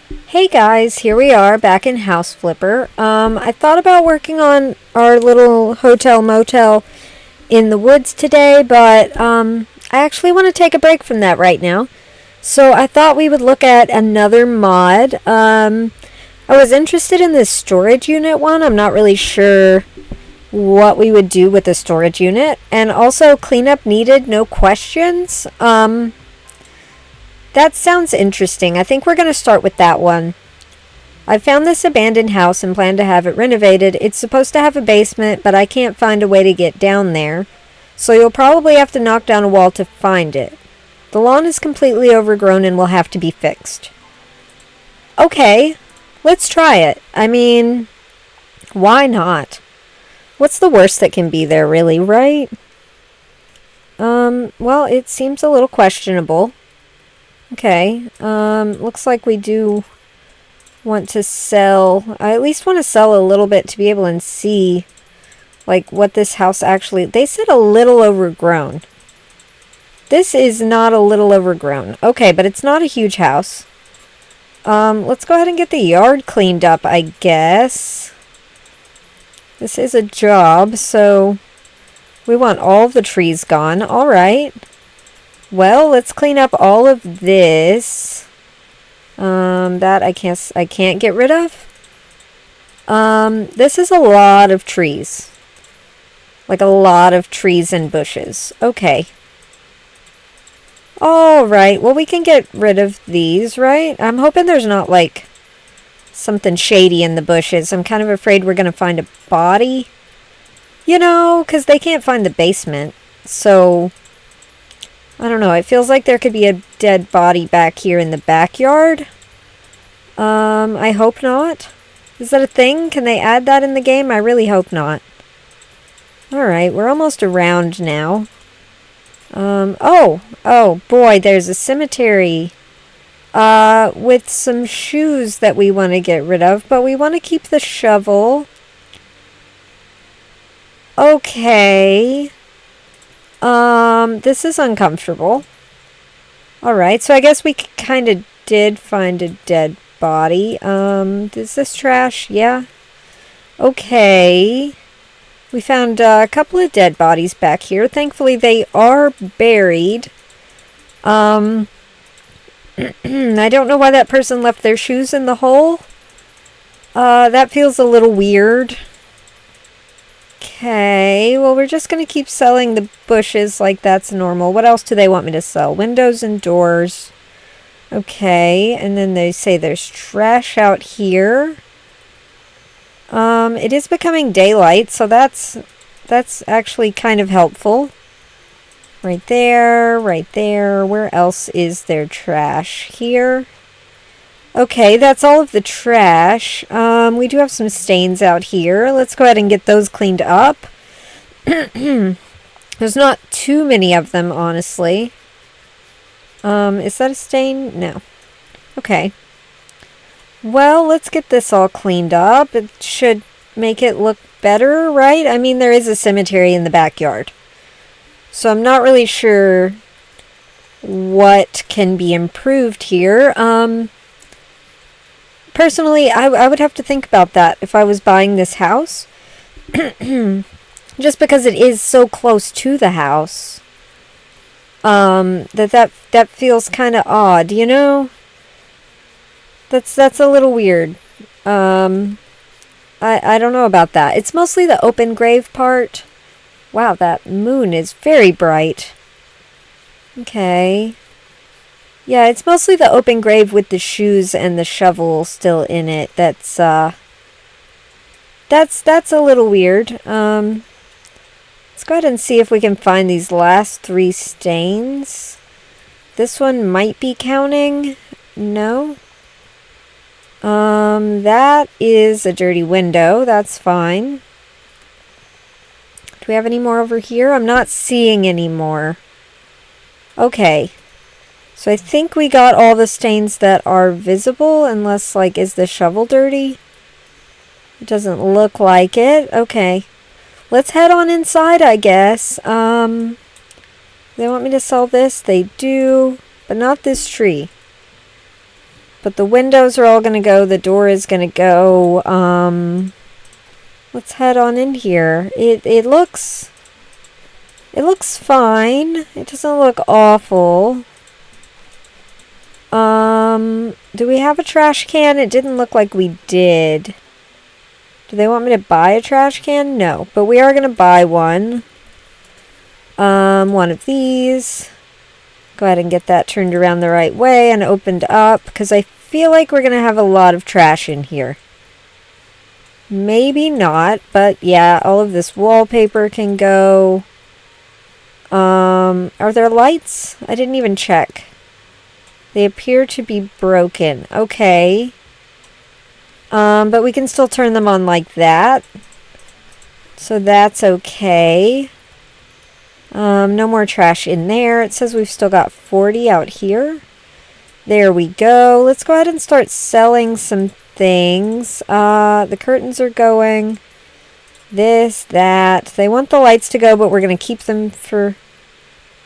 Hey guys, here we are back in House Flipper. I thought about working on our little hotel motel in the woods today, but I actually want to take a break from that right now. So I thought we would look at another mod. I was interested in this storage unit one. I'm not really sure what we would do with the storage unit. And also cleanup needed, no questions. That sounds interesting. I think we're going to start with that one. I found this abandoned house and plan to have it renovated. It's supposed to have a basement, but I can't find a way to get down there. So you'll probably have to knock down a wall to find it. The lawn is completely overgrown and will have to be fixed. Okay, let's try it. I mean, why not? What's the worst that can be there, really, right? Well, it seems a little questionable. Okay, looks like we do want to sell. I at least want to sell a little bit to be able to see, like, what this house actually. They said a little overgrown. This is not a little overgrown. Okay, but it's not a huge house. Let's go ahead and get the yard cleaned up, I guess. This is a job, so we want all of the trees gone. All right. Well, let's clean up all of this. That I can't get rid of. This is a lot of trees. Like a lot of trees and bushes. Okay. Alright, well we can get rid of these, right? I'm hoping there's not like something shady in the bushes. I'm kind of afraid we're gonna find a body. You know, because they can't find the basement. So I don't know. It feels like there could be a dead body back here in the backyard. I hope not. Is that a thing? Can they add that in the game? I really hope not. Alright, we're almost around now. Oh boy, there's a cemetery. With some shoes that we want to get rid of, but we want to keep the shovel. Okay. This is uncomfortable. Alright, so I guess we kind of did find a dead body. Is this trash? Yeah. Okay. We found a couple of dead bodies back here. Thankfully, they are buried. I don't know why that person left their shoes in the hole. That feels a little weird. Okay, well, we're just going to keep selling the bushes like that's normal. What else do they want me to sell? Windows and doors. Okay, and then they say there's trash out here. It is becoming daylight, so that's actually kind of helpful. Right there, right there. Where else is there trash? Here. Okay, that's all of the trash. We do have some stains out here. Let's go ahead and get those cleaned up. There's not too many of them, honestly. Is that a stain? No. Okay. Well, let's get this all cleaned up. It should make it look better, right? I mean, there is a cemetery in the backyard. So I'm not really sure what can be improved here. Personally, I would have to think about that if I was buying this house. Just because it is so close to the house. That feels kind of odd, you know? That's a little weird. I don't know about that. It's mostly the open grave part. Wow, that moon is very bright. Okay. Yeah, it's mostly the open grave with the shoes and the shovel still in it. That's a little weird. Let's go ahead and see if we can find these last 3 stains. This one might be counting. No. That is a dirty window. That's fine. Do we have any more over here? I'm not seeing any more. Okay. So I think we got all the stains that are visible, unless, like, is the shovel dirty? It doesn't look like it. Okay. Let's head on inside, I guess. They want me to sell this? They do. But not this tree. But the windows are all going to go. The door is going to go. Let's head on in here. It looks fine. It doesn't look awful. Do we have a trash can? It didn't look like we did. Do they want me to buy a trash can? No, but we are going to buy one. One of these. Go ahead and get that turned around the right way and opened up, because I feel like we're going to have a lot of trash in here. Maybe not, but yeah, all of this wallpaper can go. Are there lights? I didn't even check. They appear to be broken. Okay. But we can still turn them on like that. So that's okay. No more trash in there. It says we've still got 40 out here. There we go. Let's go ahead and start selling some things. The curtains are going. This, that. They want the lights to go, but we're going to keep them for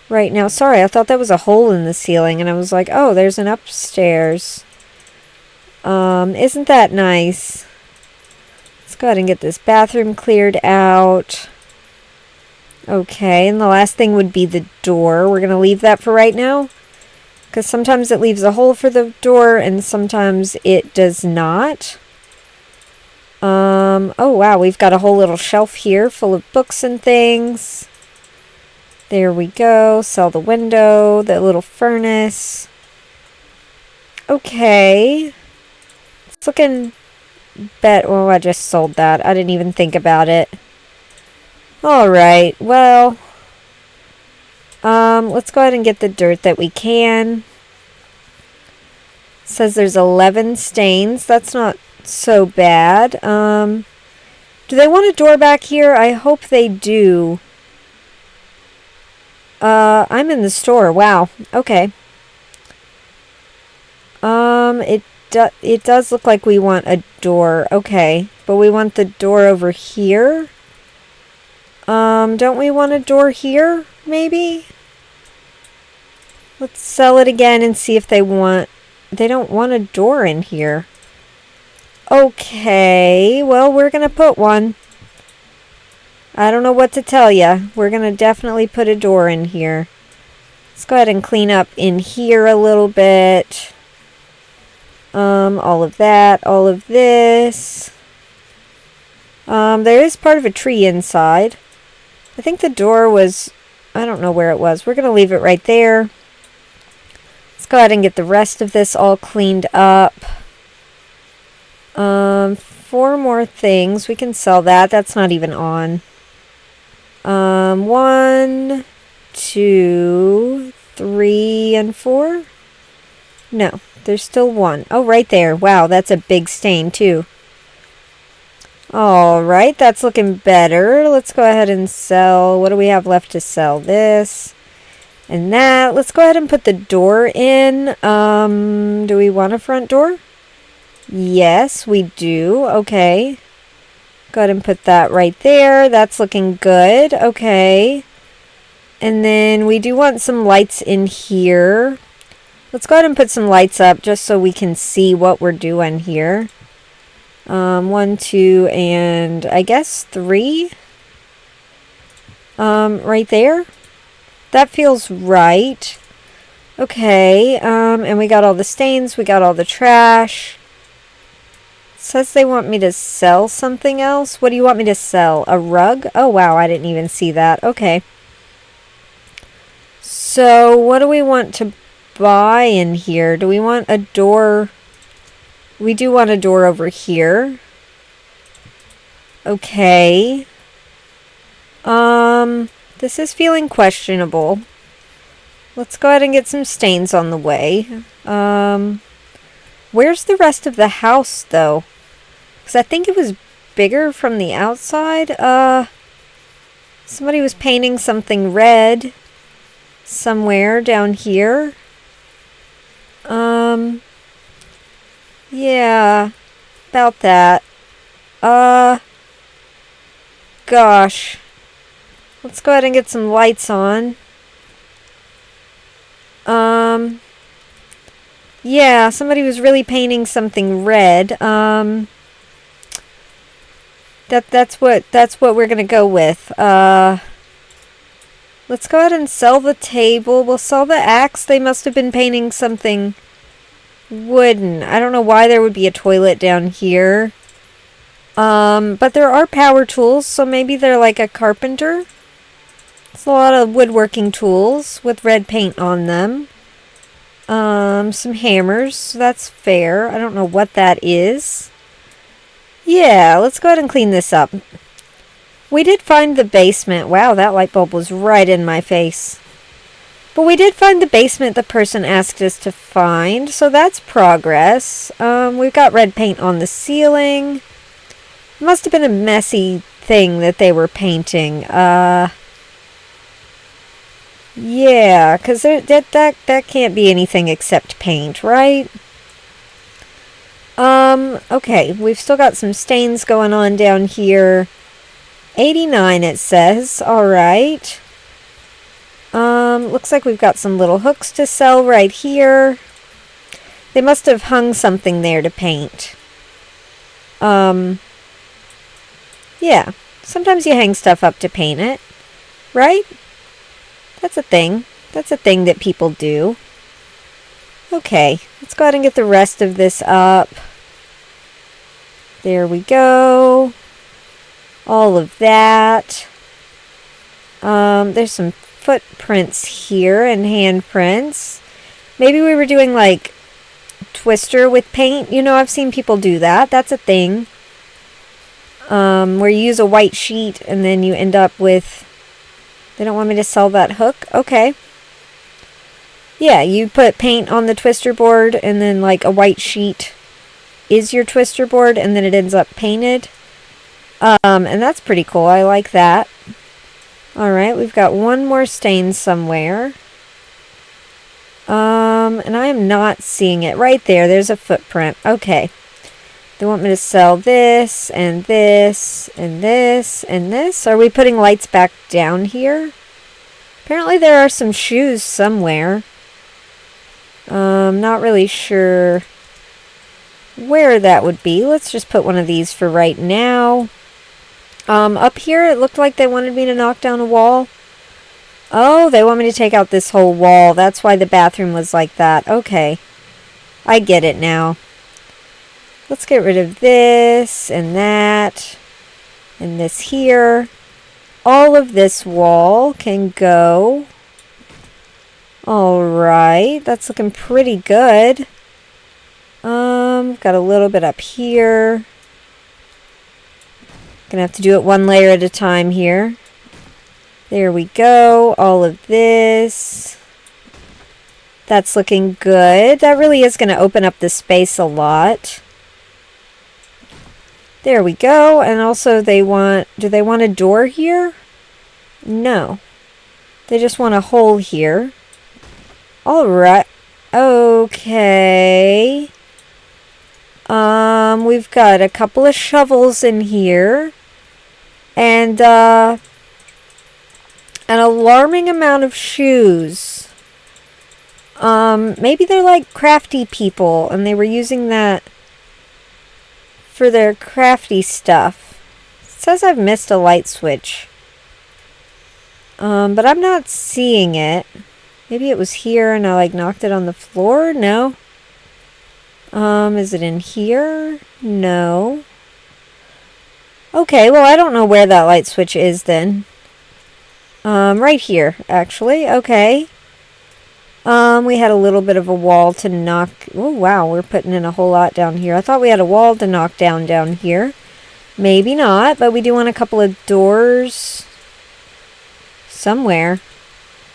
right now. Sorry, I thought that was a hole in the ceiling, and I was like, oh, there's an upstairs. Isn't that nice? Let's go ahead and get this bathroom cleared out. Okay, and the last thing would be the door. We're going to leave that for right now, because sometimes it leaves a hole for the door, and sometimes it does not. Oh wow, we've got a whole little shelf here full of books and things. There we go. Sell the window, the little furnace. Okay. It's looking oh, I just sold that. I didn't even think about it. Alright, well, let's go ahead and get the dirt that we can. It says there's 11 stains. That's not so bad. Do they want a door back here? I hope they do. I'm in the store. Wow. Okay. It does look like we want a door. Okay. But we want the door over here. Don't we want a door here, maybe? Let's sell it again and see if they don't want a door in here. Okay, well, we're gonna put one. I don't know what to tell you. We're gonna definitely put a door in here. Let's go ahead and clean up in here a little bit. All of that, all of this. There is part of a tree inside. I think the door was, I don't know where it was. We're going to leave it right there. Let's go ahead and get the rest of this all cleaned up. 4 more things. We can sell that. That's not even on. 1, 2, 3, and 4. No, there's still 1. Oh, right there. Wow, that's a big stain too. Alright, that's looking better. Let's go ahead and sell. What do we have left to sell? This and that. Let's go ahead and put the door in. Do we want a front door? Yes, we do. Okay. Go ahead and put that right there. That's looking good. Okay. And then we do want some lights in here. Let's go ahead and put some lights up just so we can see what we're doing here. 1, 2, and I guess 3. Right there. That feels right. Okay, and we got all the stains, we got all the trash. It says they want me to sell something else. What do you want me to sell? A rug? Oh, wow, I didn't even see that. Okay. So, what do we want to buy in here? Do we want a door? We do want a door over here. Okay. This is feeling questionable. Let's go ahead and get some stains on the way. Where's the rest of the house, though? Because I think it was bigger from the outside. Somebody was painting something red somewhere down here. Yeah, about that. Gosh. Let's go ahead and get some lights on. Yeah, somebody was really painting something red. That's what we're gonna go with. Let's go ahead and sell the table. We'll sell the axe. They must have been painting something wooden. I don't know why there would be a toilet down here. But there are power tools, so maybe they're like a carpenter. It's a lot of woodworking tools with red paint on them. Some hammers, so that's fair. I don't know what that is. Yeah, let's go ahead and clean this up. We did find the basement. Wow, that light bulb was right in my face. But we did find the basement the person asked us to find, so that's progress. We've got red paint on the ceiling. It must have been a messy thing that they were painting. Yeah, because that can't be anything except paint, right? Okay, we've still got some stains going on down here. 89 it says, alright. Looks like we've got some little hooks to sell right here. They must have hung something there to paint. Yeah, sometimes you hang stuff up to paint it, right? That's a thing. That's a thing that people do. Okay, let's go ahead and get the rest of this up. There we go. All of that. There's some footprints here and handprints. Maybe we were doing like twister with paint. You know, I've seen people do that. That's a thing. Where you use a white sheet and then you end up with... They don't want me to sell that hook? Okay. Yeah, you put paint on the twister board and then like a white sheet is your twister board and then it ends up painted. And that's pretty cool. I like that. Alright, we've got one more stain somewhere. And I am not seeing it. Right there, there's a footprint. Okay. They want me to sell this, and this, and this, and this. Are we putting lights back down here? Apparently there are some shoes somewhere. Not really sure where that would be. Let's just put one of these for right now. Up here, it looked like they wanted me to knock down a wall. Oh, they want me to take out this whole wall. That's why the bathroom was like that. Okay. I get it now. Let's get rid of this, and that, and this here. All of this wall can go. Alright, that's looking pretty good. Got a little bit up here. Gonna have to do it one layer at a time here. There we go. All of this. That's looking good. That really is gonna open up the space a lot. There we go. And also do they want a door here? No. They just want a hole here. Alright. Okay. We've got a couple of shovels in here. And, an alarming amount of shoes. Maybe they're like crafty people and they were using that for their crafty stuff. It says I've missed a light switch. But I'm not seeing it. Maybe it was here and I like knocked it on the floor? No. Is it in here? No. Okay, well I don't know where that light switch is then. Right here, actually. Okay. We had a little bit of a wall to knock... Oh, wow, we're putting in a whole lot down here. I thought we had a wall to knock down here. Maybe not, but we do want a couple of doors somewhere.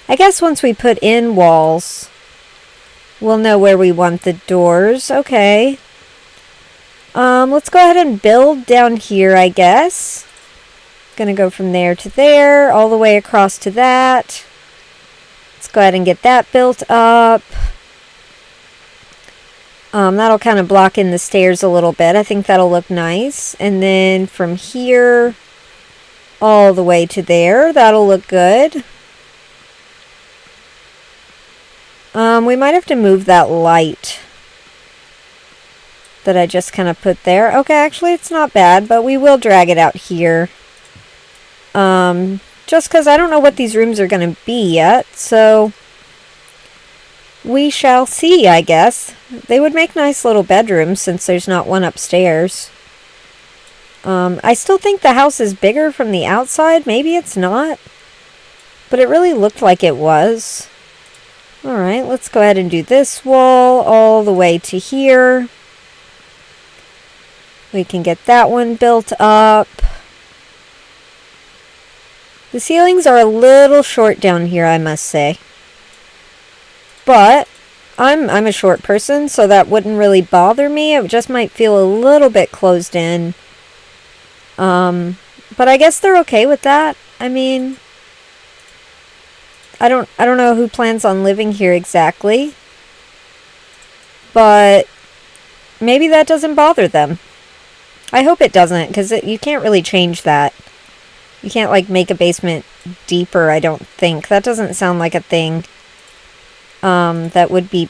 I guess once we put in walls, we'll know where we want the doors. Okay. Let's go ahead and build down here, I guess. Gonna go from there to there, all the way across to that. Let's go ahead and get that built up. That'll kind of block in the stairs a little bit. I think that'll look nice. And then from here all the way to there, that'll look good. We might have to move that light that I just kind of put there. Okay, actually it's not bad, but we will drag it out here. Just because I don't know what these rooms are going to be yet, so we shall see, I guess. They would make nice little bedrooms since there's not one upstairs. I still think the house is bigger from the outside. Maybe it's not. But it really looked like it was. Alright, let's go ahead and do this wall all the way to here. We can get that one built up. The ceilings are a little short down here, I must say. But I'm a short person, so that wouldn't really bother me. It just might feel a little bit closed in. But I guess they're okay with that. I mean, I don't know who plans on living here exactly. But maybe that doesn't bother them. I hope it doesn't, because you can't really change that. You can't, like, make a basement deeper, I don't think. That doesn't sound like a thing that would be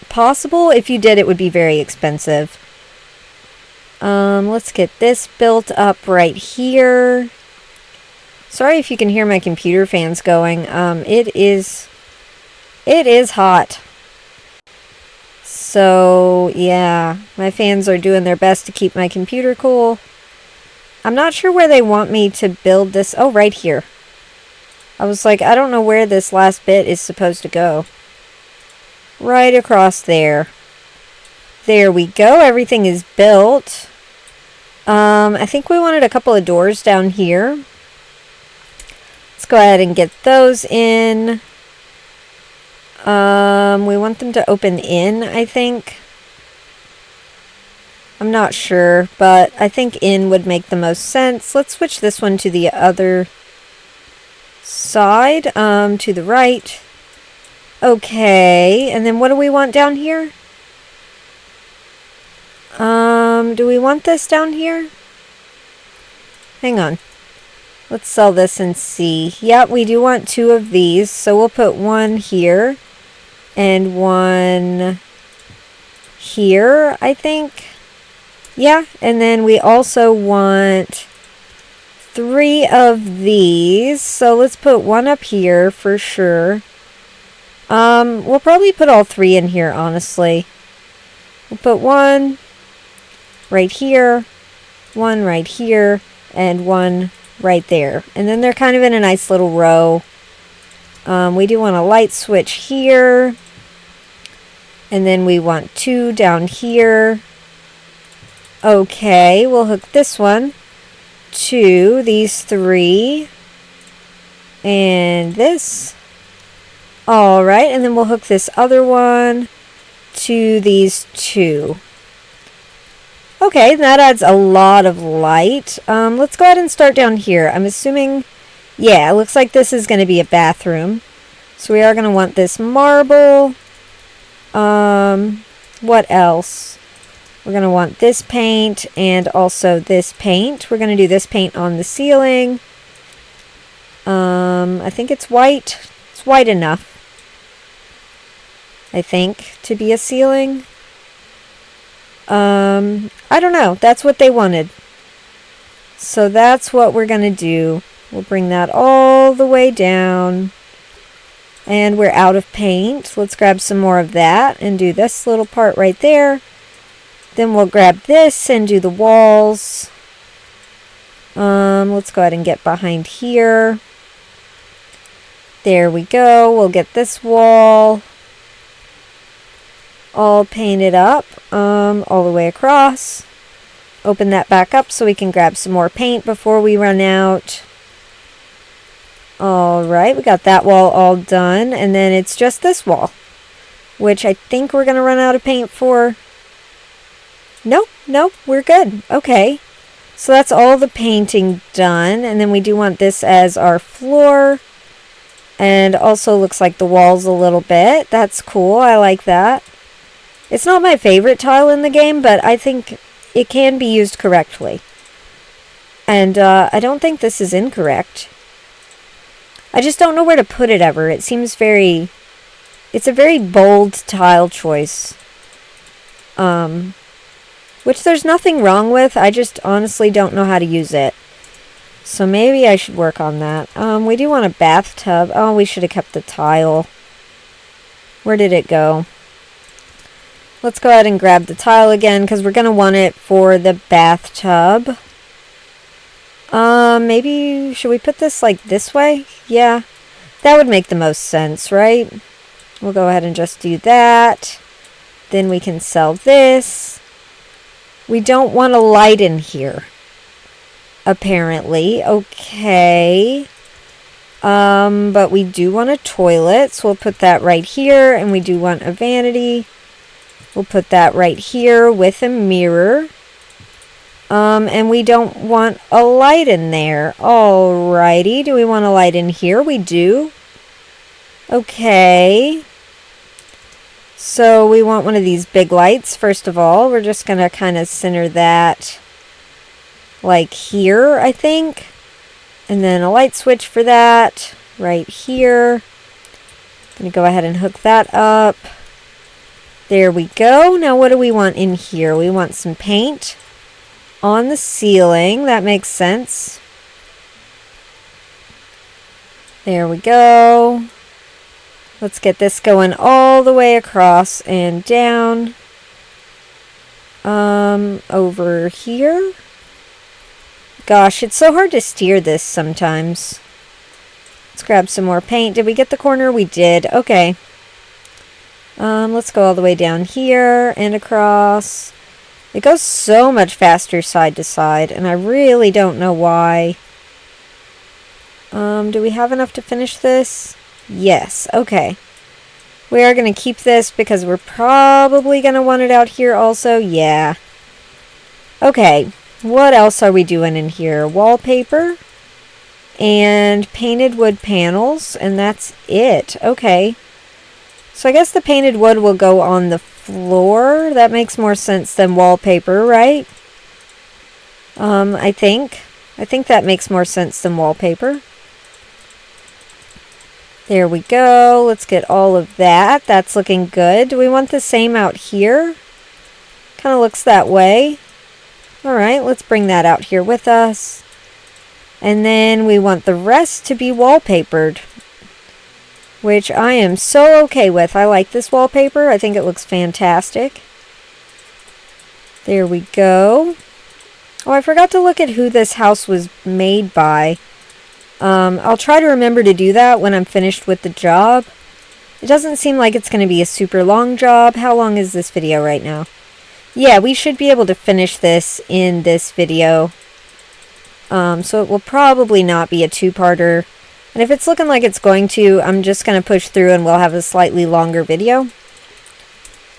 possible. If you did, it would be very expensive. Let's get this built up right here. Sorry if you can hear my computer fans going. It is hot. So, yeah, my fans are doing their best to keep my computer cool. I'm not sure where they want me to build this. Oh, right here. I was like, I don't know where this last bit is supposed to go. Right across there. There we go. Everything is built. I think we wanted a couple of doors down here. Let's go ahead and get those in. We want them to open in, I think. I'm not sure, but I think in would make the most sense. Let's switch this one to the other side, to the right. Okay, and then what do we want down here? Do we want this down here? Hang on. Let's sell this and see. Yep, we do want 2 of these, so we'll put 1 here and 1 here, I think. Yeah, and then we also want 3 of these, so let's put 1 up here for sure. We'll probably put all 3 in here, honestly. We'll put 1 right here, 1 right here, and 1 right there. And then they're kind of in a nice little row. We do want a light switch here. And then we want 2 down here. Okay, we'll hook this one to these 3. And this. Alright, and then we'll hook this other one to these 2. Okay, that adds a lot of light. Let's go ahead and start down here. I'm assuming, yeah, it looks like this is going to be a bathroom. So we are going to want this marble. What else? We're going to want this paint and also this paint. We're going to do this paint on the ceiling. I think it's white. It's white enough, I think, to be a ceiling. I don't know. That's what they wanted. So that's what we're going to do. We'll bring that all the way down. And we're out of paint. Let's grab some more of that and do this little part right there. Then we'll grab this and do the walls. Let's go ahead and get behind here. There we go. We'll get this wall all painted up, all the way across. Open that back up so we can grab some more paint before we run out. Alright, we got that wall all done, and then it's just this wall, which I think we're going to run out of paint for. Nope, we're good. Okay, so that's all the painting done, and then we do want this as our floor, and also looks like the walls a little bit. That's cool, I like that. It's not my favorite tile in the game, but I think it can be used correctly. And I don't think this is incorrect. I just don't know where to put it ever. It seems very... It's a very bold tile choice. Let's which there's nothing wrong with. I just honestly don't know how to use it. So maybe I should work on that. We do want a bathtub. Oh, we should have kept the tile. Where did it go? Let's go ahead and grab the tile again, because we're going to want it for the bathtub. Maybe, should we put this like this way? Yeah, that would make the most sense, right? We'll go ahead and just do that. Then we can sell this. We don't want a light in here, apparently. Okay. But we do want a toilet, so we'll put that right here. And we do want a vanity. We'll put that right here with a mirror. And we don't want a light in there. Alrighty. Do we want a light in here? We do. Okay. So we want one of these big lights, first of all. We're just going to kind of center that like here, I think. And then a light switch for that right here. I'm going to go ahead and hook that up. There we go. Now what do we want in here? We want some paint on the ceiling. That makes sense. There we go. Let's get this going all the way across and down. Over here. Gosh, it's so hard to steer this sometimes. Let's grab some more paint. Did we get the corner? We did. Okay. Let's go all the way down here and across. It goes so much faster side to side, and I really don't know why. Do we have enough to finish this? Yes. Okay. We are going to keep this because we're probably going to want it out here also. Yeah. Okay. What else are we doing in here? Wallpaper and painted wood panels, and that's it. Okay. So I guess the painted wood will go on the floor. That makes more sense than wallpaper, right? I think that makes more sense than wallpaper. There we go. Let's get all of that. That's looking good. Do we want the same out here? Kind of looks that way. Alright, let's bring that out here with us. And then we want the rest to be wallpapered, which I am so okay with. I like this wallpaper. I think it looks fantastic. There we go. Oh, I forgot to look at who this house was made by. I'll try to remember to do that when I'm finished with the job. It doesn't seem like it's going to be a super long job. How long is this video right now? Yeah, we should be able to finish this in this video. So it will probably not be a two-parter. And if it's looking like it's going to, I'm just going to push through and we'll have a slightly longer video.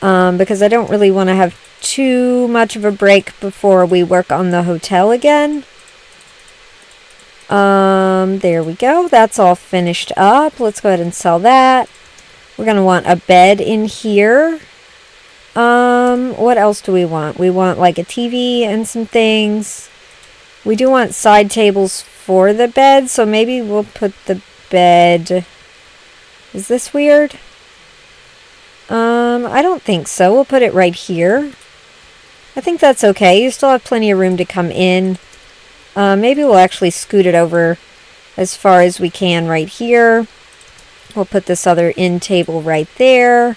Because I don't really want to have too much of a break before we work on the hotel again. There we go. That's all finished up. Let's go ahead and sell that. We're going to want a bed in here. What else do we want? We want like a TV and some things. We do want side tables for the bed, so maybe we'll put the bed... Is this weird? I don't think so. We'll put it right here. I think that's okay. You still have plenty of room to come in. Maybe we'll actually scoot it over as far as we can right here. We'll put this other end table right there.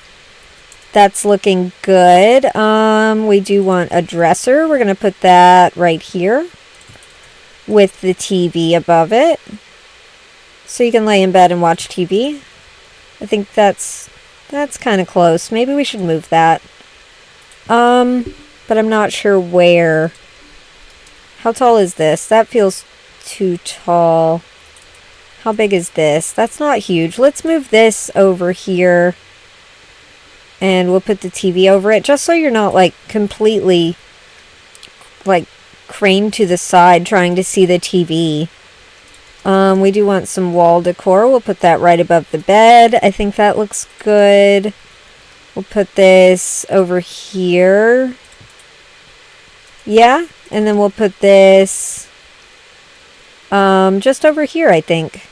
That's looking good. We do want a dresser. We're going to put that right here with the TV above it. So you can lay in bed and watch TV. I think that's kind of close. Maybe we should move that. But I'm not sure where. How tall is this? That feels too tall. How big is this? That's not huge. Let's move this over here. And we'll put the TV over it, just so you're not, like, completely, like, craned to the side trying to see the TV. We do want some wall decor. We'll put that right above the bed. I think that looks good. We'll put this over here. Yeah, and then we'll put this just over here, I think.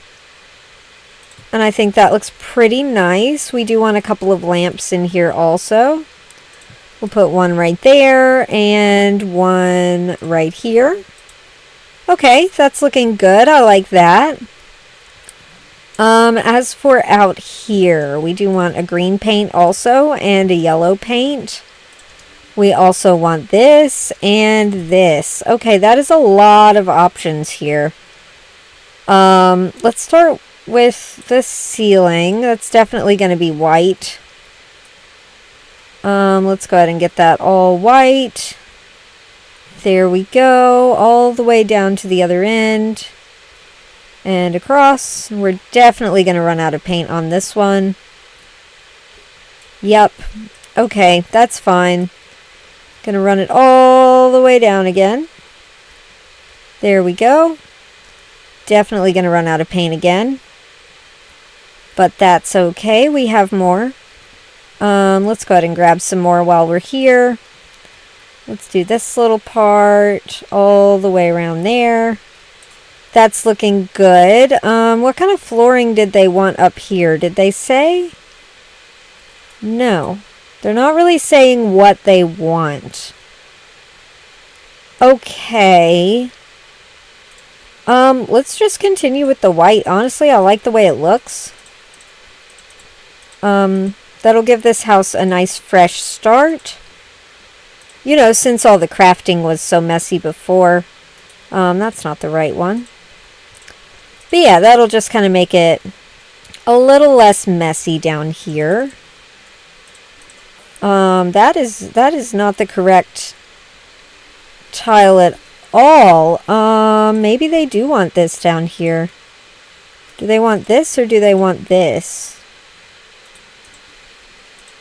And I think that looks pretty nice. We do want a couple of lamps in here also. We'll put one right there and one right here. Okay, that's looking good. I like that. As for out here, we do want a green paint also and a yellow paint. We also want this and this. Okay, that is a lot of options here. Let's start with the ceiling. That's definitely going to be white. Let's go ahead and get that all white. There we go, all the way down to the other end and across. We're definitely going to run out of paint on this one. Yep. Okay, that's fine. Gonna run it all the way down again. There we go. Definitely gonna run out of paint again. But that's okay, we have more. Let's go ahead and grab some more while we're here. Let's do this little part all the way around there. That's looking good. What kind of flooring did they want up here? Did they say? No. They're not really saying what they want. Okay. Let's just continue with the white. Honestly, I like the way it looks. That'll give this house a nice fresh start. You know, since all the crafting was so messy before. That's not the right one. But yeah, that'll just kind of make it a little less messy down here. That is not the correct tile at all. Maybe they do want this down here. Do they want this or do they want this?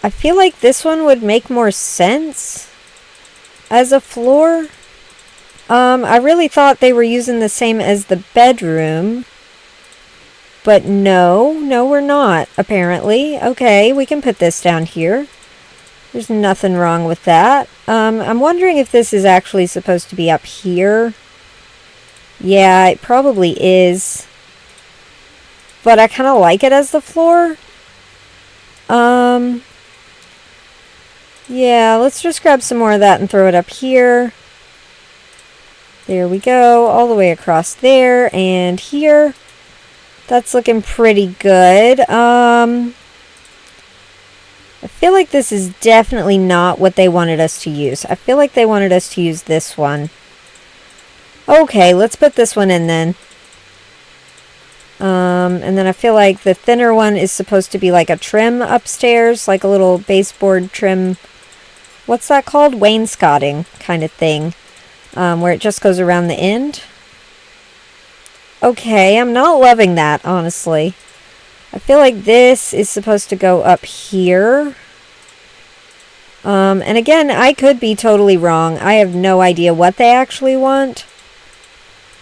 I feel like this one would make more sense as a floor. I really thought they were using the same as the bedroom. But no, we're not, apparently. Okay, we can put this down here. There's nothing wrong with that. I'm wondering if this is actually supposed to be up here. Yeah, it probably is. But I kind of like it as the floor. Yeah, let's just grab some more of that and throw it up here. There we go, all the way across there and here. That's looking pretty good. I feel like this is definitely not what they wanted us to use. I feel like they wanted us to use this one. Okay, let's put this one in then. And then I feel like the thinner one is supposed to be like a trim upstairs, like a little baseboard trim. What's that called? Wainscoting kind of thing, where it just goes around the end. Okay, I'm not loving that, honestly. I feel like this is supposed to go up here. And again, I could be totally wrong. I have no idea what they actually want.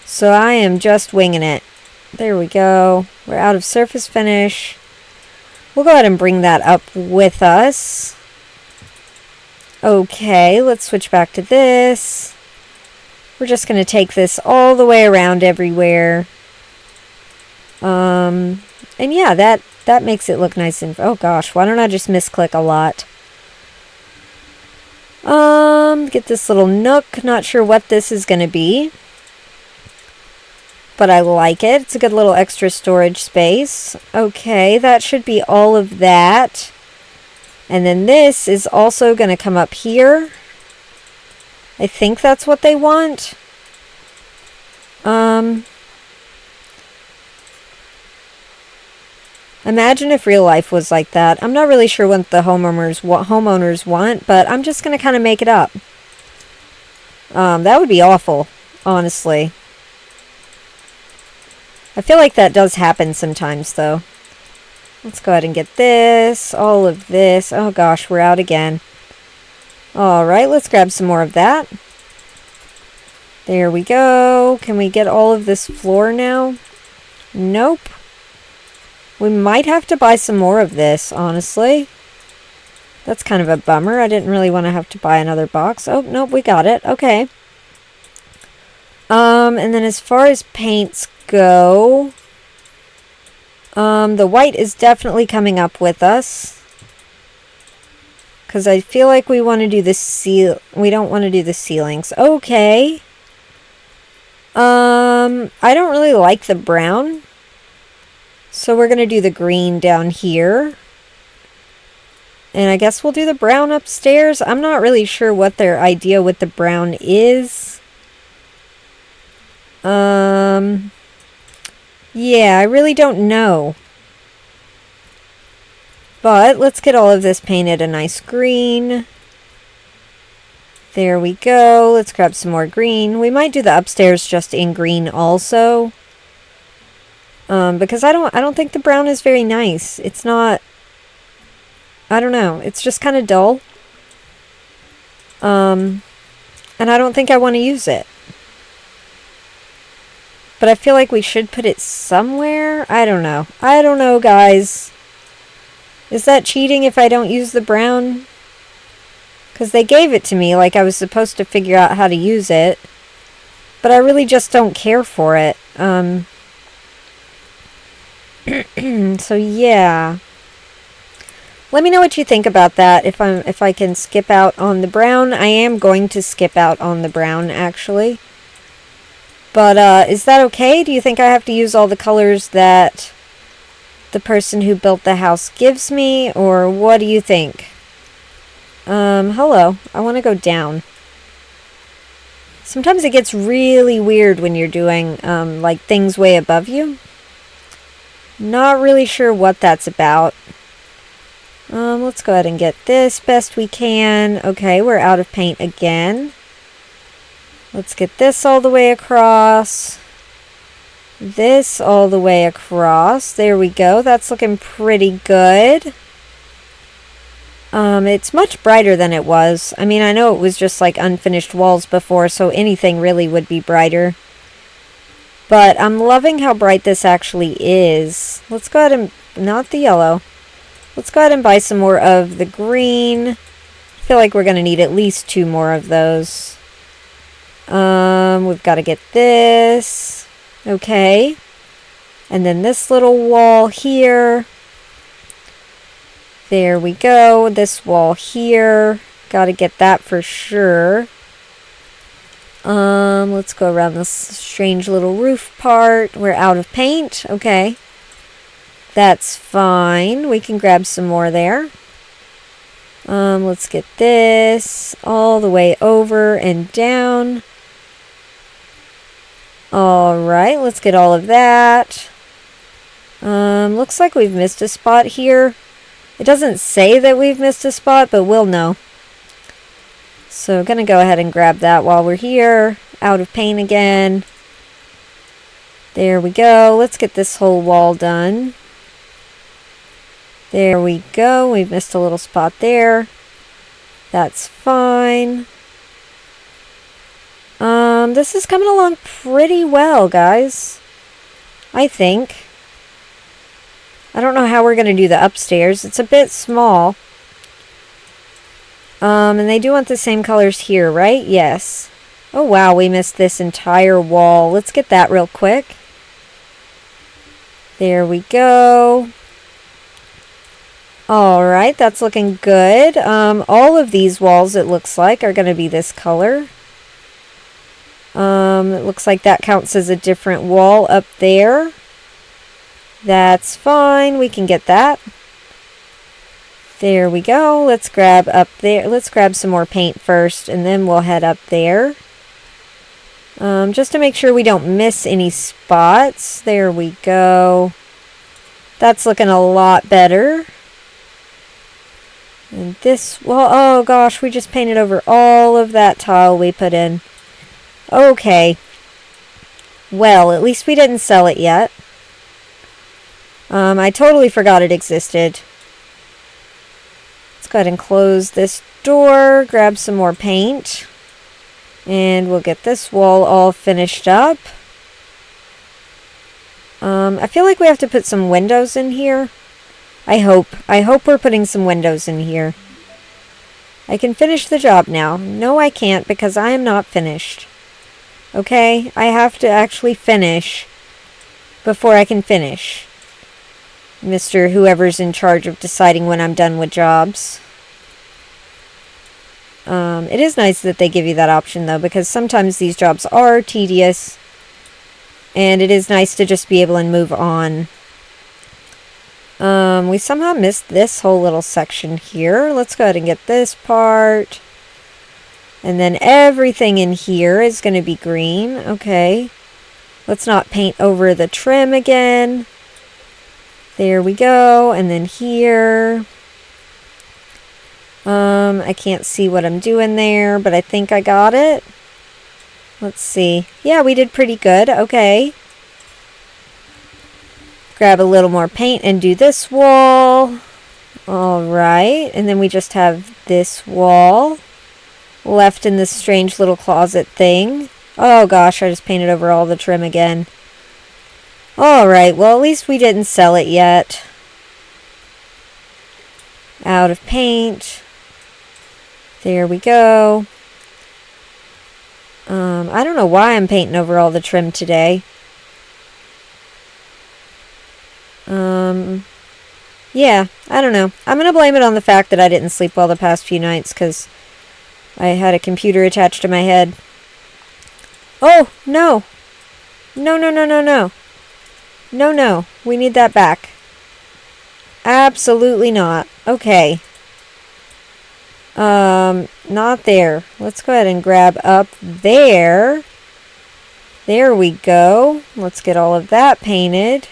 So I am just winging it. There we go. We're out of surface finish. We'll go ahead and bring that up with us. Okay, let's switch back to this. We're just going to take this all the way around everywhere. And yeah, that makes it look nice and... Oh gosh, why don't I just misclick a lot? Get this little nook. Not sure what this is going to be. But I like it. It's a good little extra storage space. Okay, that should be all of that. And then this is also going to come up here. I think that's what they want. Imagine if real life was like that. I'm not really sure what the homeowners want, but I'm just going to kind of make it up. That would be awful, honestly. I feel like that does happen sometimes, though. Let's go ahead and get this, all of this. Oh gosh, we're out again. Alright, let's grab some more of that. There we go. Can we get all of this floor now? Nope. We might have to buy some more of this, honestly. That's kind of a bummer. I didn't really want to have to buy another box. Oh, nope, we got it. Okay. And then as far as paints go, the white is definitely coming up with us. Because I feel like we want to do the we don't want to do the ceilings. Okay. I don't really like the brown. So we're going to do the green down here. And I guess we'll do the brown upstairs. I'm not really sure what their idea with the brown is. Yeah, I really don't know. But let's get all of this painted a nice green. There we go. Let's grab some more green. We might do the upstairs just in green also. Because I don't think the brown is very nice. It's not, I don't know. It's just kind of dull. And I don't think I want to use it. But I feel like we should put it somewhere. I don't know. I don't know, guys. Is that cheating if I don't use the brown? Because they gave it to me like I was supposed to figure out how to use it. But I really just don't care for it. So yeah. Let me know what you think about that. If I can skip out on the brown. I am going to skip out on the brown, actually. But is that okay? Do you think I have to use all the colors that the person who built the house gives me? Or what do you think? Hello. I want to go down. Sometimes it gets really weird when you're doing, like, things way above you. Not really sure what that's about. Let's go ahead and get this best we can. Okay, we're out of paint again. Let's get this all the way across. This all the way across. There we go. That's looking pretty good. It's much brighter than it was. I mean, I know it was just like unfinished walls before, so anything really would be brighter. But I'm loving how bright this actually is. Let's go ahead and, not the yellow. Let's go ahead and buy some more of the green. I feel like we're going to need at least 2 more of those. We've got to get this. Okay. And then this little wall here. There we go. This wall here. Got to get that for sure. Let's go around this strange little roof part. We're out of paint. Okay. That's fine. We can grab some more there. Let's get this all the way over and down. Alright, let's get all of that. Looks like we've missed a spot here. It doesn't say that we've missed a spot, but we'll know. So I'm going to go ahead and grab that while we're here. Out of paint again. There we go. Let's get this whole wall done. There we go. We've missed a little spot there. That's fine. This is coming along pretty well, guys. I think. I don't know how we're going to do the upstairs. It's a bit small. And they do want the same colors here, right? Yes. Oh, wow. We missed this entire wall. Let's get that real quick. There we go. Alright, that's looking good. All of these walls, it looks like, are going to be this color. It looks like that counts as a different wall up there. That's fine. We can get that. There we go. Let's grab up there. Let's grab some more paint first, and then we'll head up there. Just to make sure we don't miss any spots. There we go. That's looking a lot better. And this, well, oh gosh, we just painted over all of that tile we put in. Okay. Well, at least we didn't sell it yet. I totally forgot it existed. Let's go ahead and close this door, grab some more paint, and we'll get this wall all finished up. I feel like we have to put some windows in here. I hope we're putting some windows in here. I can finish the job now. No, I can't, because I am not finished. Okay? I have to actually finish before I can finish. Mr. Whoever's in charge of deciding when I'm done with jobs. It is nice that they give you that option, though, because sometimes these jobs are tedious, and it is nice to just be able to move on. We somehow missed this whole little section here. Let's go ahead and get this part. And then everything in here is going to be green. Okay. Let's not paint over the trim again. There we go. And then here. I can't see what I'm doing there, but I think I got it. Let's see. Yeah, we did pretty good. Okay. Grab a little more paint and do this wall. Alright. And then we just have this wall left in this strange little closet thing. Oh gosh, I just painted over all the trim again. Alright, well at least we didn't sell it yet. Out of paint. There we go. I don't know why I'm painting over all the trim today. Yeah, I don't know. I'm going to blame it on the fact that I didn't sleep well the past few nights because I had a computer attached to my head. Oh, no. No, no, no, no, no. No, no. We need that back. Absolutely not. Okay. Not there. Let's go ahead and grab up there. There we go. Let's get all of that painted.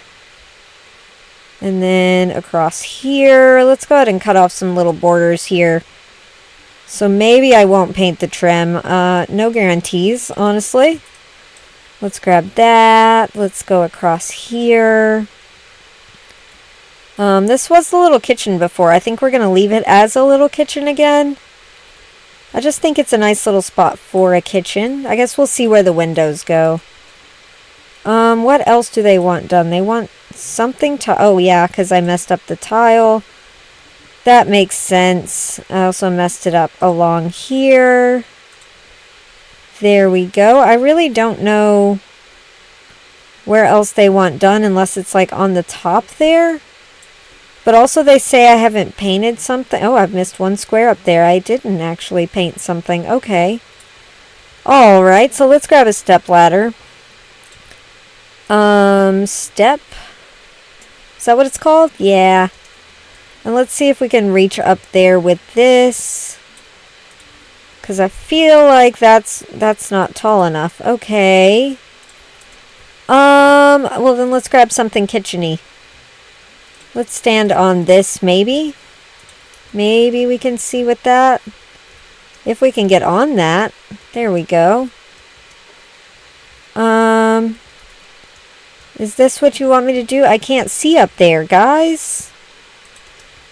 And then across here, let's go ahead and cut off some little borders here. So maybe I won't paint the trim. No guarantees, honestly. Let's grab that. Let's go across here. This was the little kitchen before. I think we're going to leave it as a little kitchen again. I just think it's a nice little spot for a kitchen. I guess we'll see where the windows go. What else do they want done? They want something to... Oh, yeah, because I messed up the tile. That makes sense. I also messed it up along here. There we go. I really don't know where else they want done unless it's like on the top there. But also they say I haven't painted something. Oh, I've missed one square up there. I didn't actually paint something. Okay. Alright, so let's grab a step ladder. Step. Is that what it's called? Yeah. And let's see if we can reach up there with this. Because I feel like that's not tall enough. Okay. Well then let's grab something kitchen-y. Let's stand on this, maybe. Maybe we can see with that. If we can get on that. There we go. Is this what you want me to do? I can't see up there, guys.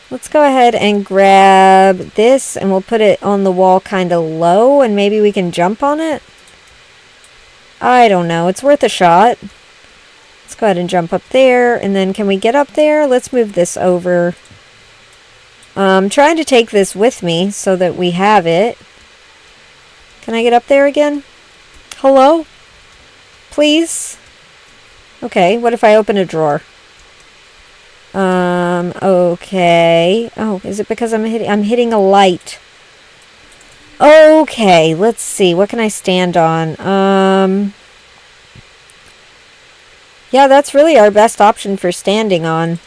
Let's go ahead and grab this, and we'll put it on the wall kind of low, and maybe we can jump on it. I don't know. It's worth a shot. Let's go ahead and jump up there, and then can we get up there? Let's move this over. I'm trying to take this with me so that we have it. Can I get up there again? Hello? Please? Okay, what if I open a drawer? Okay. Oh, is it because I'm hitting a light? Okay, let's see. What can I stand on? Yeah, that's really our best option for standing on.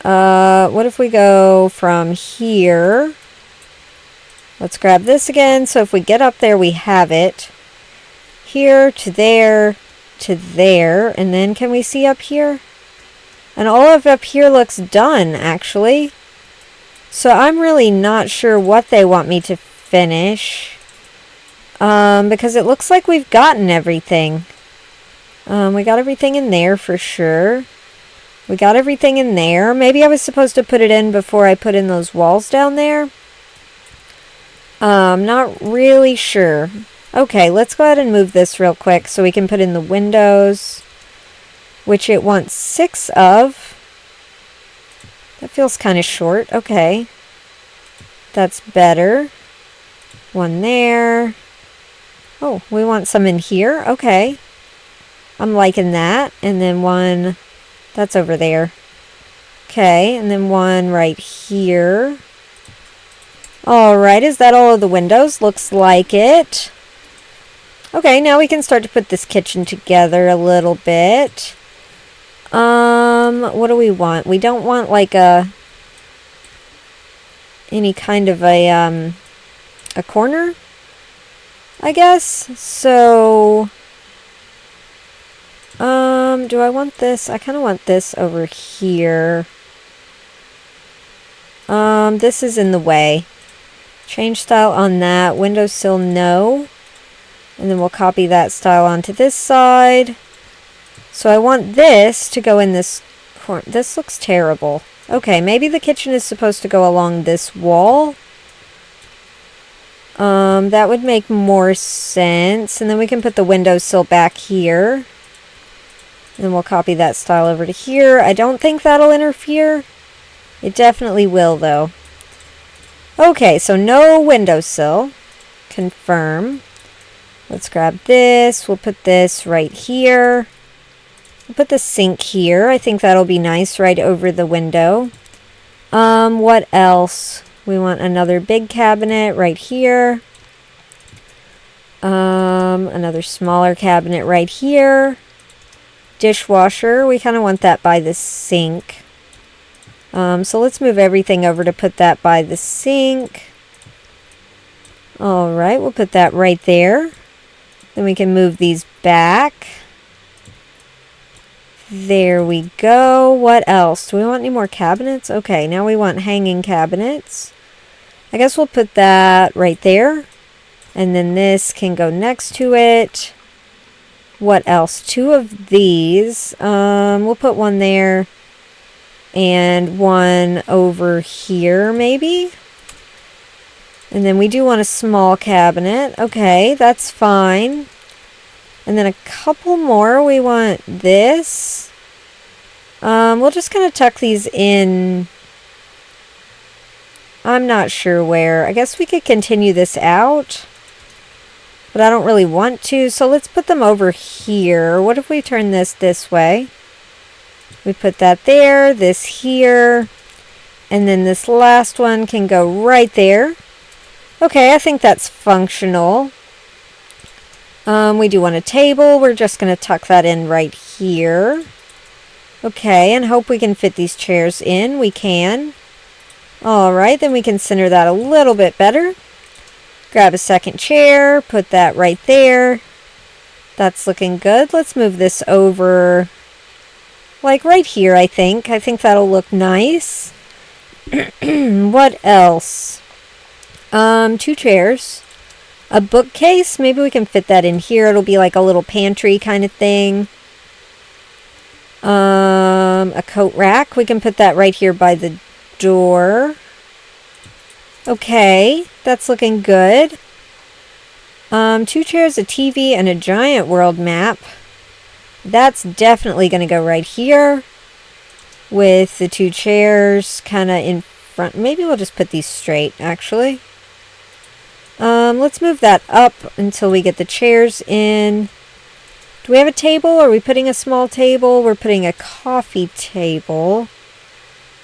What if we go from here? Let's grab this again. So if we get up there, we have it. Here to there to there. And then can we see up here? And all of up here looks done, actually. So I'm really not sure what they want me to finish. Because it looks like we've gotten everything. We got everything in there for sure. We got everything in there. Maybe I was supposed to put it in before I put in those walls down there. Not really sure. Okay, let's go ahead and move this real quick so we can put in the windows, which it wants 6 of. That feels kind of short. Okay. That's better. One there. Oh, we want some in here. Okay. I'm liking that. And then one that's over there. Okay, and then one right here. Alright, is that all of the windows? Looks like it. Okay, now we can start to put this kitchen together a little bit. What do we want? We don't want like any kind of a corner, I guess. So, do I want this? I kind of want this over here. This is in the way. Change style on that. Windowsill, no. And then we'll copy that style onto this side. So I want this to go in this corner. This looks terrible. Okay, maybe the kitchen is supposed to go along this wall. That would make more sense. And then we can put the windowsill back here. And then we'll copy that style over to here. I don't think that'll interfere. It definitely will, though. Okay, so no windowsill. Confirm. Let's grab this. We'll put this right here. We'll put the sink here. I think that'll be nice right over the window. What else? We want another big cabinet right here. Another smaller cabinet right here. Dishwasher. We kind of want that by the sink. So let's move everything over to put that by the sink. Alright, we'll put that right there. Then we can move these back. There we go. What else? Do we want any more cabinets? Okay, now we want hanging cabinets. I guess we'll put that right there. And then this can go next to it. What else? Two of these. We'll put one there. And one over here, maybe? And then we do want a small cabinet. Okay, that's fine. And then a couple more. We want this. We'll just kind of tuck these in. I'm not sure where. I guess we could continue this out. But I don't really want to. So let's put them over here. What if we turn this way? We put that there, this here, and then this last one can go right there. Okay, I think that's functional. We do want a table. We're just going to tuck that in right here. Okay, and hope we can fit these chairs in. We can. Alright, then we can center that a little bit better. Grab a second chair, put that right there. That's looking good. Let's move this over... like right here, I think. I think that'll look nice. What else? Two chairs. A bookcase. Maybe we can fit that in here. It'll be like a little pantry kind of thing. A coat rack. We can put that right here by the door. Okay. That's looking good. Two chairs, a TV, and a giant world map. That's definitely going to go right here with the two chairs kind of in front. Maybe we'll just put these straight, actually. Let's move that up until we get the chairs in. Do we have a table? Are we putting a small table? We're putting a coffee table.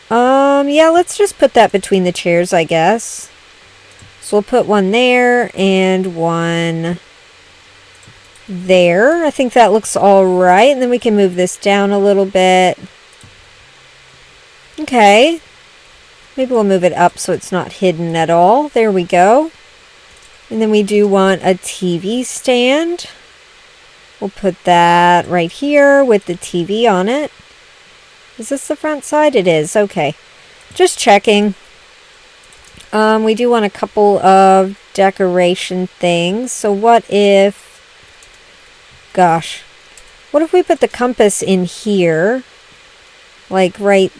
Yeah, let's just put that between the chairs, I guess. So we'll put one there and one... there. I think that looks alright. And then we can move this down a little bit. Okay. Maybe we'll move it up so it's not hidden at all. There we go. And then we do want a TV stand. We'll put that right here with the TV on it. Is this the front side? It is. Okay. Just checking. We do want a couple of decoration things. So what if... gosh. What if we put the compass in here? Like right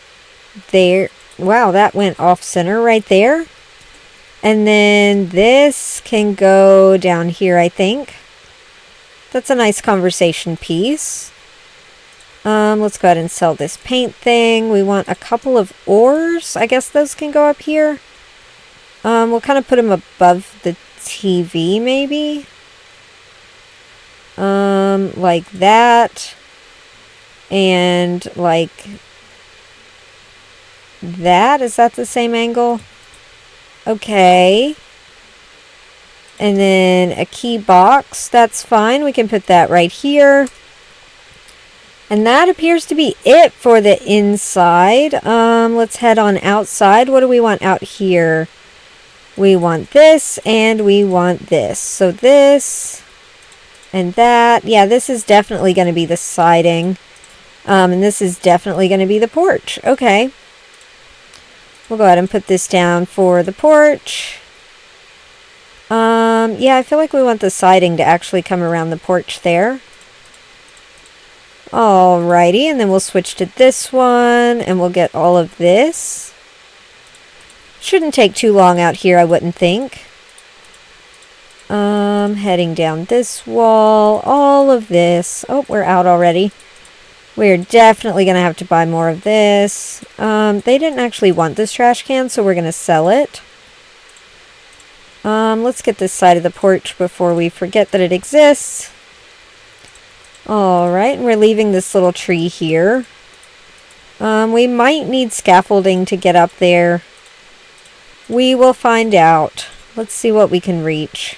there. Wow, that went off center right there. And then this can go down here, I think. That's a nice conversation piece. Let's go ahead and sell this paint thing. We want a couple of oars. I guess those can go up here. We'll kind of put them above the TV, maybe. Like that. And like that. Is that the same angle? Okay. And then a key box. That's fine. We can put that right here. And that appears to be it for the inside. Let's head on outside. What do we want out here? We want this and we want this. So this and that. Yeah, this is definitely going to be the siding. And this is definitely going to be the porch. Okay. We'll go ahead and put this down for the porch. Yeah, I feel like we want the siding to actually come around the porch there. Alrighty, and then we'll switch to this one, and we'll get all of this. Shouldn't take too long out here, I wouldn't think. Heading down this wall, all of this. Oh, we're out already. We're definitely going to have to buy more of this. They didn't actually want this trash can, so we're going to sell it. Let's get this side of the porch before we forget that it exists. Alright, and we're leaving this little tree here. We might need scaffolding to get up there. We will find out. Let's see what we can reach.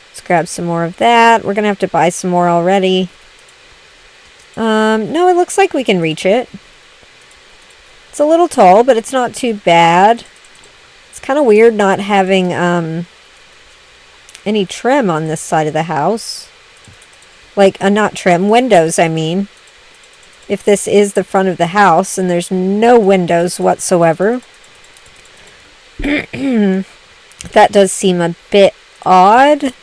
Let's grab some more of that. We're going to have to buy some more already. No, it looks like we can reach it. It's a little tall, but it's not too bad. It's kind of weird not having any trim on this side of the house. Like, not trim, windows, I mean. If this is the front of the house and there's no windows whatsoever. That does seem a bit odd.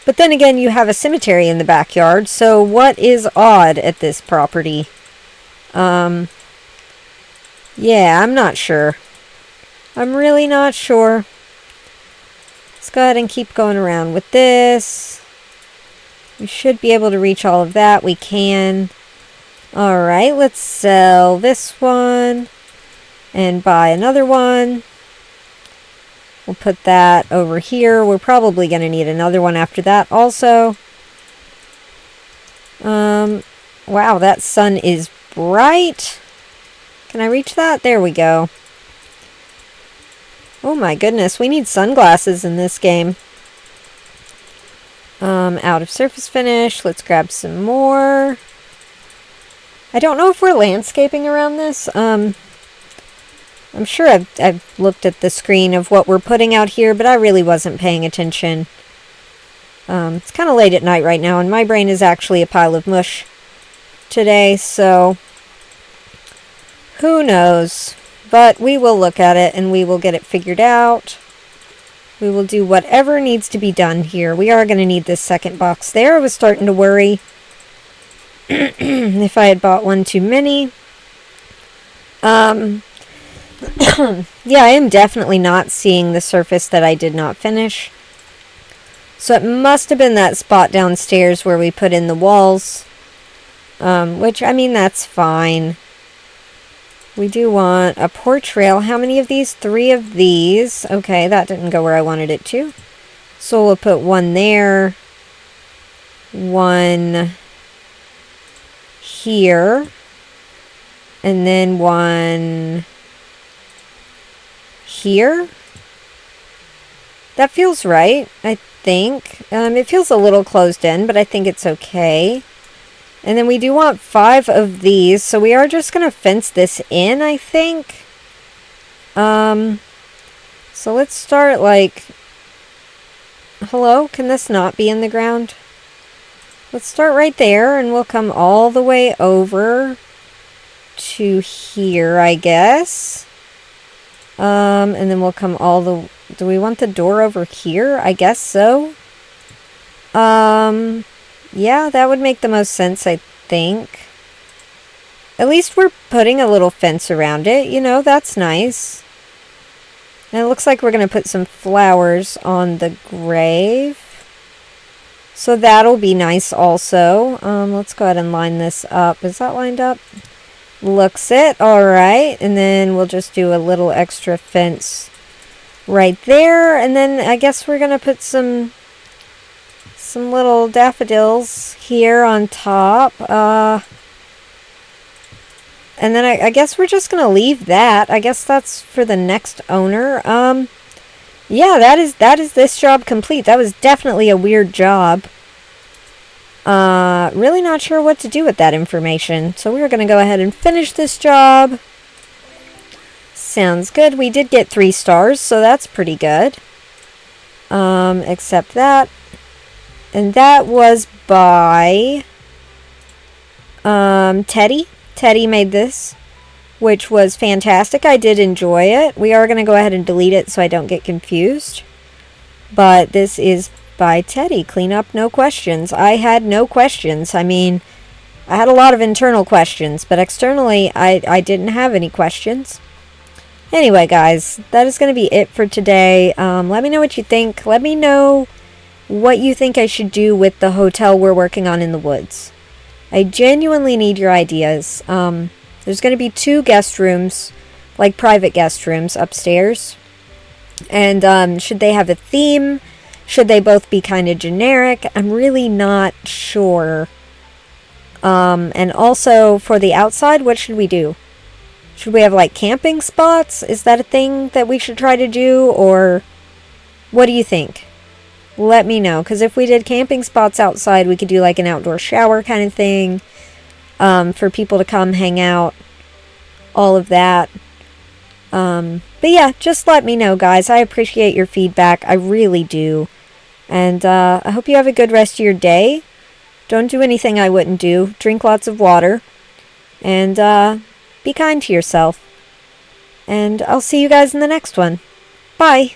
But then again, you have a cemetery in the backyard, so what is odd at this property? Yeah, I'm not sure. I'm really not sure. Let's go ahead and keep going around with this. We should be able to reach all of that. We can. Alright, let's sell this one and buy another one. We'll put that over here. We're probably going to need another one after that also. Wow, that sun is bright. Can I reach that? There we go. Oh my goodness, we need sunglasses in this game. Out of surface finish. Let's grab some more. I don't know if we're landscaping around this. I'm sure I've looked at the screen of what we're putting out here, but I really wasn't paying attention. It's kind of late at night right now, and my brain is actually a pile of mush today, so who knows? But we will look at it, and we will get it figured out. We will do whatever needs to be done here. We are going to need this second box there. I was starting to worry if I had bought one too many. Yeah, I am definitely not seeing the surface that I did not finish. So it must have been that spot downstairs where we put in the walls. Which, I mean, that's fine. We do want a porch rail. How many of these? 3 of these. Okay, that didn't go where I wanted it to. So we'll put one there. One here. And then one here. That feels right, I think. It feels a little closed in, but I think it's okay. And then we do want 5 of these, so we are just going to fence this in, I think. So let's start, like... Hello? Can this not be in the ground? Let's start right there, and we'll come all the way over to here, I guess. And then we'll come all the... Do we want the door over here? I guess so. Yeah, that would make the most sense, I think. At least we're putting a little fence around it. You know, that's nice. And it looks like we're going to put some flowers on the grave. So that'll be nice also. Let's go ahead and line this up. Is that lined up? Looks it. Alright. And then we'll just do a little extra fence right there. And then I guess we're going to put some little daffodils here on top. And then I guess we're just going to leave that. I guess that's for the next owner. yeah, that is this job complete. That was definitely a weird job. Really not sure what to do with that information. So we're going to go ahead and finish this job. Sounds good. We did get 3 stars, so that's pretty good. Except that. And that was by Teddy. Teddy made this, which was fantastic. I did enjoy it. We are going to go ahead and delete it so I don't get confused. But this is by Teddy. Clean up, no questions. I had no questions. I mean, I had a lot of internal questions, but externally, I didn't have any questions. Anyway, guys, that is going to be it for today. Let me know what you think. Let me know what you think I should do with the hotel we're working on in the woods. I genuinely need your ideas. There's going to be 2 guest rooms, like private guest rooms upstairs. And should they have a theme? Should they both be kind of generic? I'm really not sure. And also, for the outside, what should we do? Should we have, like, camping spots? Is that a thing that we should try to do? Or what do you think? Let me know. Because if we did camping spots outside, we could do, like, an outdoor shower kind of thing. For people to come hang out. All of that. But yeah, just let me know, guys. I appreciate your feedback. I really do. And I hope you have a good rest of your day. Don't do anything I wouldn't do. Drink lots of water. And be kind to yourself. And I'll see you guys in the next one. Bye.